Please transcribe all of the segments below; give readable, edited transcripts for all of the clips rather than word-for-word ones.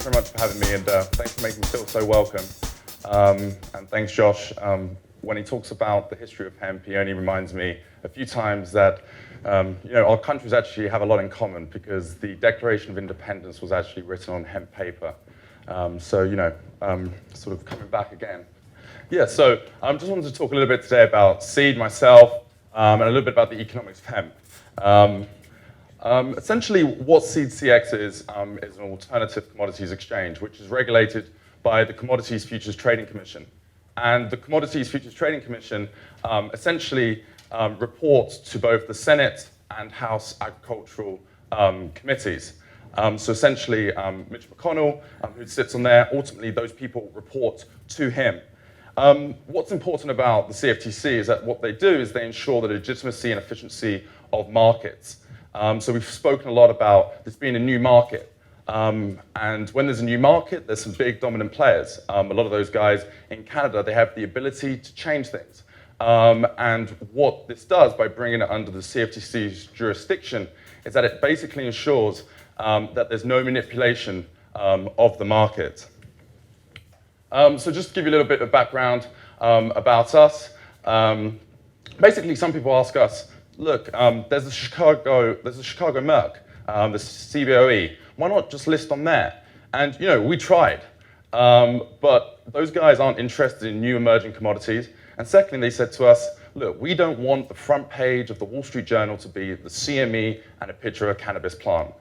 thanks very much for having me, and thanks for making me feel so welcome. And thanks, Josh. When he talks about the history of hemp, he only reminds me a few times that our countries actually have a lot in common, because the Declaration of Independence was actually written on hemp paper. Sort of coming back again. Yeah, so I just wanted to talk a little bit today about Seed, myself, and a little bit about the economics of hemp. Essentially, what Seed CX is an alternative commodities exchange, which is regulated by the Commodities Futures Trading Commission. And the Commodities Futures Trading Commission essentially reports to both the Senate and House agricultural committees. So essentially, Mitch McConnell, who sits on there, ultimately those people report to him. What's important about the CFTC is that what they do is they ensure the legitimacy and efficiency of markets. So we've spoken a lot about this being a new market. And when there's a new market, there's some big dominant players. A lot of those guys in Canada, they have the ability to change things. And what this does by bringing it under the CFTC's jurisdiction is that it basically ensures that there's no manipulation of the market. So just to give you a little bit of background about us. Basically, some people ask us, look, there's the Chicago Merc, the CBOE. Why not just list on there? And we tried, but those guys aren't interested in new emerging commodities. And secondly, they said to us, look, we don't want the front page of the Wall Street Journal to be the CME and a picture of a cannabis plant.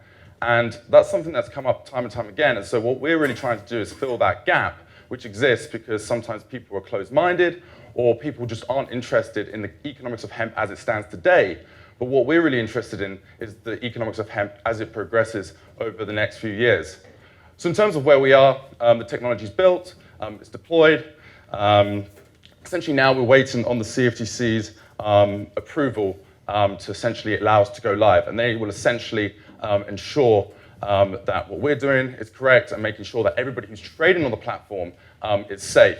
And that's something that's come up time and time again. And so what we're really trying to do is fill that gap, which exists because sometimes people are closed-minded, or people just aren't interested in the economics of hemp as it stands today. But what we're really interested in is the economics of hemp as it progresses over the next few years. So in terms of where we are, the technology's built, it's deployed. Essentially now we're waiting on the CFTC's approval to essentially allow us to go live. And they will essentially ensure that what we're doing is correct and making sure that everybody who's trading on the platform is safe.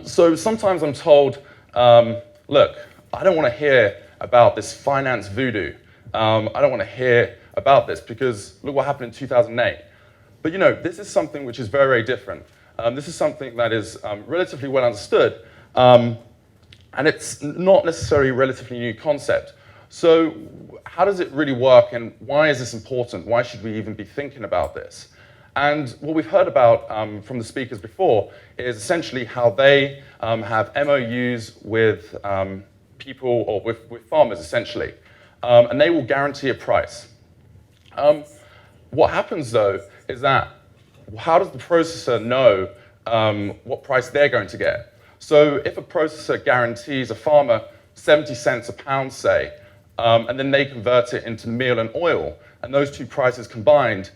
So sometimes I'm told, look, I don't want to hear about this finance voodoo. I don't want to hear about this because look what happened in 2008. But this is something which is very, very different. This is something that is relatively well understood, and it's not necessarily a relatively new concept. So how does it really work, and why is this important? Why should we even be thinking about this? And what we've heard about from the speakers before is essentially how they have MOUs with people, or with farmers, essentially. And they will guarantee a price. What happens, though, is that how does the processor know what price they're going to get? So if a processor guarantees a farmer 70 cents a pound, say, and then they convert it into meal and oil, and those two prices combined,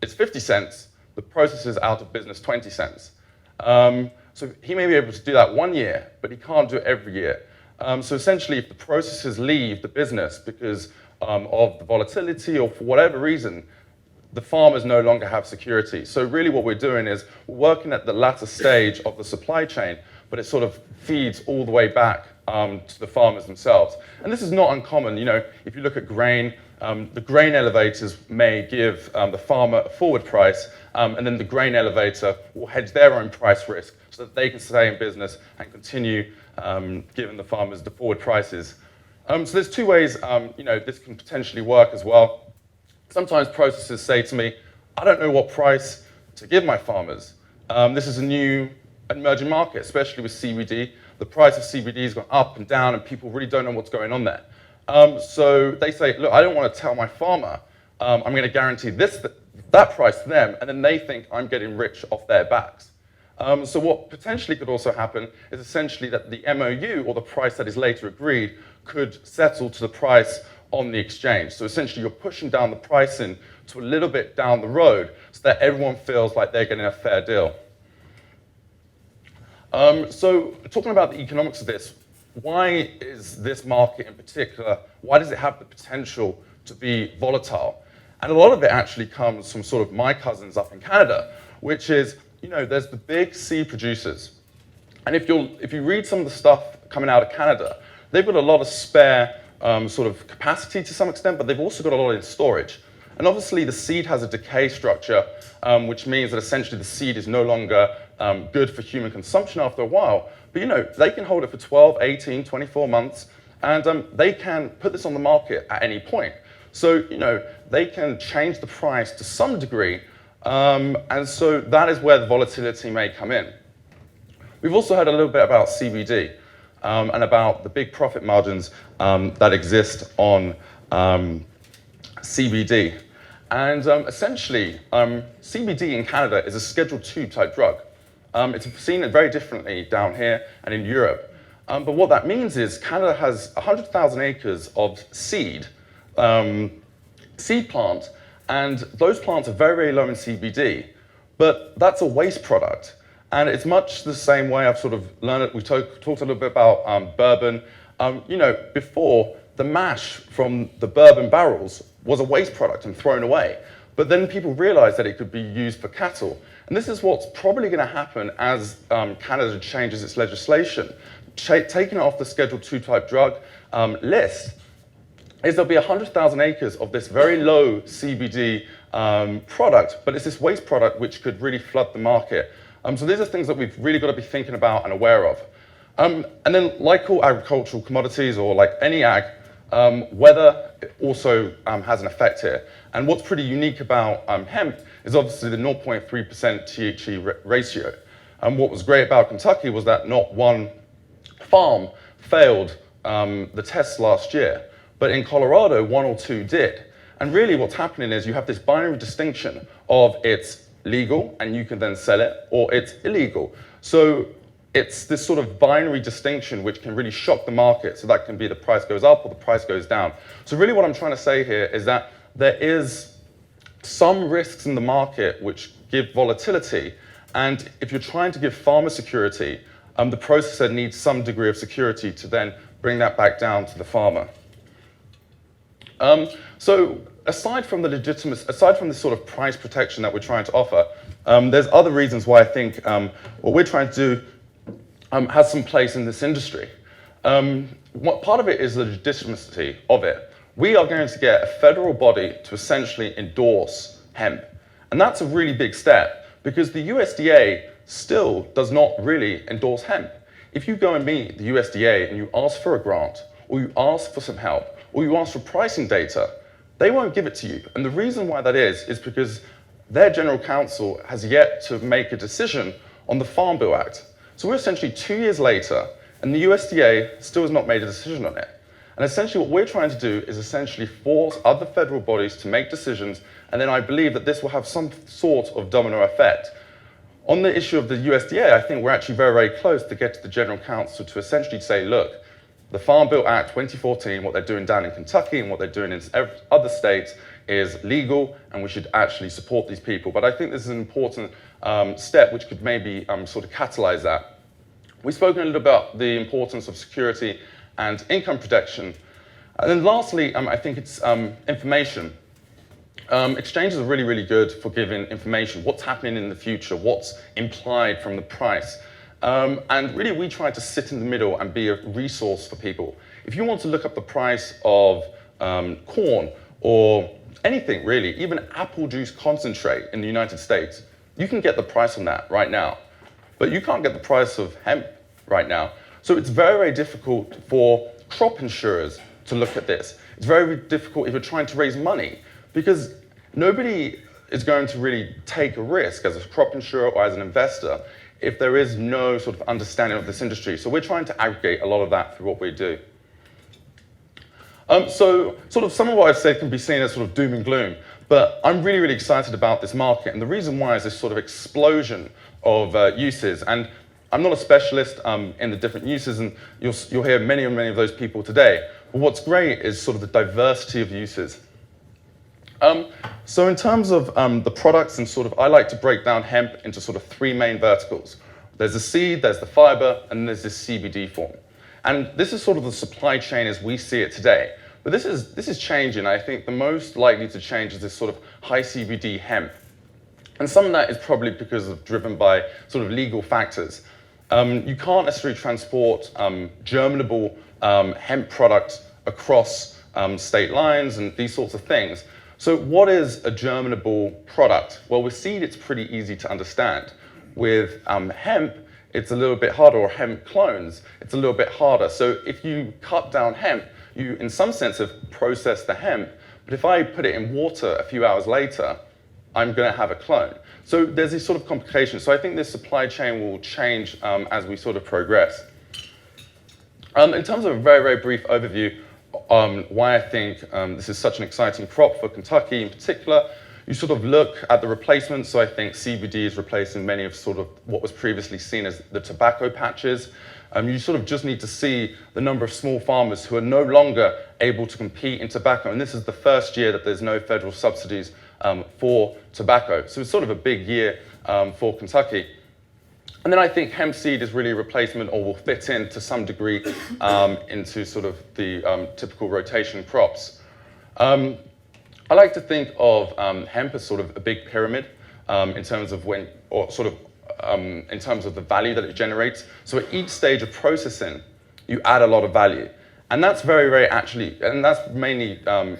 it's 50 cents, the processor's out of business 20 cents. So he may be able to do that 1 year, but he can't do it every year. So essentially, if the processors leave the business because of the volatility or for whatever reason, the farmers no longer have security. So really what we're doing is we're working at the latter stage of the supply chain, but it sort of feeds all the way back to the farmers themselves. And this is not uncommon. If you look at grain, the grain elevators may give the farmer a forward price, and then the grain elevator will hedge their own price risk so that they can stay in business and continue giving the farmers the forward prices. So there's two ways this can potentially work as well. Sometimes processors say to me, I don't know what price to give my farmers. This is a new emerging market, especially with CBD. The price of CBD has gone up and down, and people really don't know what's going on there. So they say, look, I don't want to tell my farmer I'm going to guarantee that price to them, and then they think I'm getting rich off their backs. So what potentially could also happen is essentially that the MOU, or the price that is later agreed, could settle to the price on the exchange. So essentially you're pushing down the pricing to a little bit down the road so that everyone feels like they're getting a fair deal. So talking about the economics of this, why is this market in particular, why does it have the potential to be volatile? And a lot of it actually comes from sort of my cousins up in Canada, which is, there's the big seed producers. And if you read some of the stuff coming out of Canada, they've got a lot of spare sort of capacity to some extent, but they've also got a lot in storage. And obviously the seed has a decay structure, which means that essentially the seed is no longer good for human consumption after a while. But they can hold it for 12, 18, 24 months, and they can put this on the market at any point. So they can change the price to some degree, and so that is where the volatility may come in. We've also heard a little bit about CBD and about the big profit margins that exist on CBD. And essentially, CBD in Canada is a Schedule II type drug. It's seen very differently down here and in Europe. But what that means is Canada has 100,000 acres of seed plants, and those plants are very, very low in CBD. But that's a waste product. And it's much the same way I've sort of learned it. We talked a little bit about bourbon. Before, the mash from the bourbon barrels was a waste product and thrown away. But then people realized that it could be used for cattle. And this is what's probably going to happen as Canada changes its legislation. Taking it off the Schedule II type drug list is there'll be 100,000 acres of this very low CBD product, but it's this waste product which could really flood the market. So these are things that we've really got to be thinking about and aware of. And then like all agricultural commodities or like any ag, weather also has an effect here. And what's pretty unique about hemp is obviously the 0.3% THC ratio. And what was great about Kentucky was that not one farm failed the tests last year, but in Colorado, 1 or 2 did. And really what's happening is you have this binary distinction of it's legal and you can then sell it, or it's illegal. So it's this sort of binary distinction which can really shock the market. So that can be the price goes up or the price goes down. So really what I'm trying to say here is that there is some risks in the market which give volatility. And if you're trying to give farmer security, the processor needs some degree of security to then bring that back down to the farmer. So aside from the legitimacy, aside from the sort of price protection that we're trying to offer, there's other reasons why I think what we're trying to do has some place in this industry. Part of it is the legitimacy of it. We are going to get a federal body to essentially endorse hemp. And that's a really big step because the USDA still does not really endorse hemp. If you go and meet the USDA and you ask for a grant, or you ask for some help, or you ask for pricing data, they won't give it to you. And the reason why that is because their general counsel has yet to make a decision on the Farm Bill Act. So we're essentially 2 years later, and the USDA still has not made a decision on it. And essentially what we're trying to do is essentially force other federal bodies to make decisions, and then I believe that this will have some sort of domino effect. On the issue of the USDA, I think we're actually very, very close to get to the general counsel to essentially say, look, the Farm Bill Act 2014, what they're doing down in Kentucky and what they're doing in other states is legal, and we should actually support these people. But I think this is an important step which could maybe sort of catalyze that. We've spoken a little about the importance of security and income protection. And then lastly, I think it's information. Exchanges are really, really good for giving information. What's happening in the future? What's implied from the price? And really, we try to sit in the middle and be a resource for people. If you want to look up the price of corn or anything really, even apple juice concentrate in the United States, you can get the price on that right now. But you can't get the price of hemp right now. So it's very, very difficult for crop insurers to look at this. It's very difficult if you're trying to raise money because nobody is going to really take a risk as a crop insurer or as an investor if there is no sort of understanding of this industry. So we're trying to aggregate a lot of that through what we do. So sort of some of what I've said can be seen as sort of doom and gloom, but I'm really, really excited about this market. And the reason why is this sort of explosion of uses. And I'm not a specialist in the different uses, and you'll hear many and many of those people today. But what's great is sort of the diversity of uses. So in terms of the products and sort of, I like to break down hemp into sort of 3 main verticals. There's the seed, there's the fiber, and there's this CBD form. And this is sort of the supply chain as we see it today. But this is changing. I think the most likely to change is this sort of high CBD hemp. And some of that is probably because of driven by sort of legal factors. You can't necessarily transport germinable hemp products across state lines and these sorts of things. So what is a germinable product? Well, with seed, it's pretty easy to understand. With hemp, it's a little bit harder, or hemp clones, it's a little bit harder. So if you cut down hemp, you, in some sense, have processed the hemp, but if I put it in water a few hours later, I'm going to have a clone. So there's these sort of complications. So I think this supply chain will change as we sort of progress. In terms of a very, very brief overview, why I think this is such an exciting crop for Kentucky in particular, you sort of look at the replacements. So I think CBD is replacing many of sort of what was previously seen as the tobacco patches. You sort of just need to see the number of small farmers who are no longer able to compete in tobacco. And this is the first year that there's no federal subsidies for tobacco. So it's sort of a big year for Kentucky. And then I think hemp seed is really a replacement, or will fit in to some degree into sort of the typical rotation crops. I like to think of hemp as sort of a big pyramid in terms of when, or sort of in terms of the value that it generates. So at each stage of processing, you add a lot of value. And that's very, very actually, and that's mainly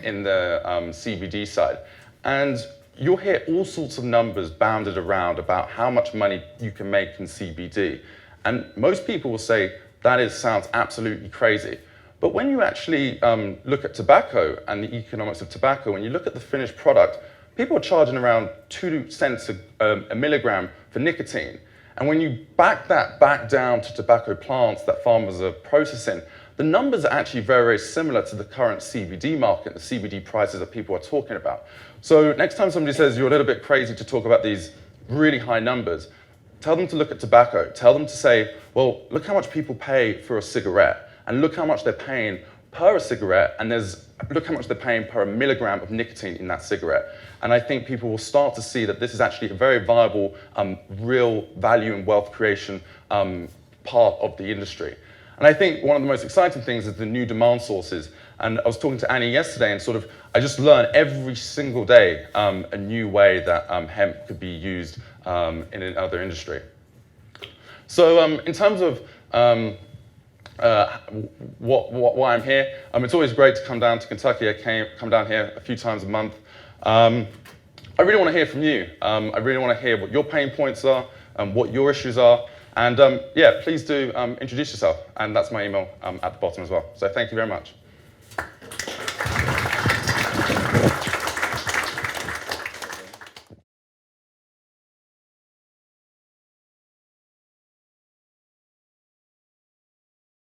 in the CBD side. And you'll hear all sorts of numbers bounded around about how much money you can make in CBD. And most people will say, that sounds absolutely crazy. But when you actually look at tobacco and the economics of tobacco, when you look at the finished product, people are charging around 2 cents a milligram for nicotine. And when you back that back down to tobacco plants that farmers are processing, the numbers are actually very, very similar to the current CBD market, the CBD prices that people are talking about. So next time somebody says you're a little bit crazy to talk about these really high numbers, tell them to look at tobacco. Tell them to say, well, look how much people pay for a cigarette, and look how much they're paying per a cigarette, and look how much they're paying per a milligram of nicotine in that cigarette. And I think people will start to see that this is actually a very viable, real value and wealth creation part of the industry. And I think one of the most exciting things is the new demand sources. And I was talking to Annie yesterday, and sort of, I just learn every single day a new way that hemp could be used in another industry. So in terms of why I'm here, it's always great to come down to Kentucky. I come down here a few times a month. I really want to hear from you. I really want to hear what your pain points are, what your issues are. And yeah, please do introduce yourself. And that's my email at the bottom as well. So thank you very much.